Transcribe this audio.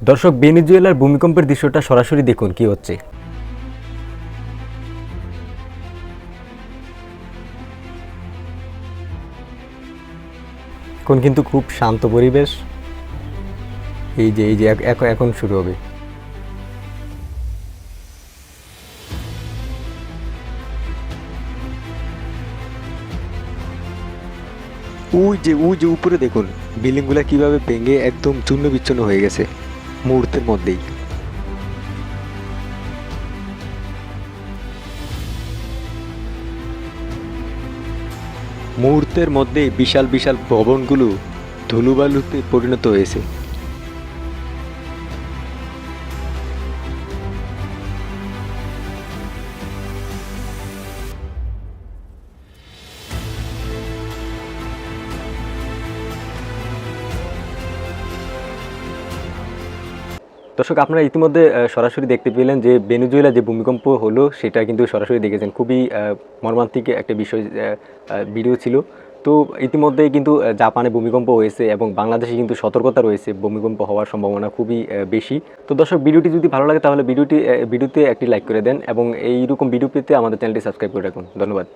দর্শক, ভেনেজুয়েলার ভূমিকম্পের দৃশ্যটা সরাসরি দেখুন কি হচ্ছে। এখন কিন্তু খুব শান্ত পরিবেশ। এই যে এখন শুরু হবে। ওই যে উপরে দেখুন বিল্ডিংগুলো কিভাবে ভেঙে একদম চূর্ণ বিচ্ছন্ন হয়ে গেছে মুহূর্তের মধ্যেই। মুহূর্তের মধ্যেই বিশাল বিশাল ভবনগুলো ধুলোবালুতে পরিণত হয়েছে। দর্শক, আপনারা ইতিমধ্যে সরাসরি দেখতে পেলেন যে ভেনেজুয়েলা যে ভূমিকম্প হলো সেটা কিন্তু সরাসরি দেখেছেন। খুবই মর্মান্তিক একটা বিষয় ভিডিও ছিল। তো ইতিমধ্যেই কিন্তু জাপানে ভূমিকম্প হয়েছে এবং বাংলাদেশে কিন্তু সতর্কতা রয়েছে, ভূমিকম্প হওয়ার সম্ভাবনা খুবই বেশি। তো দর্শক, ভিডিওটি যদি ভালো লাগে তাহলে ভিডিওতে একটি লাইক করে দেন এবং এইরকম ভিডিও পেতে আমাদের চ্যানেলটি সাবস্ক্রাইব করে রাখুন। ধন্যবাদ।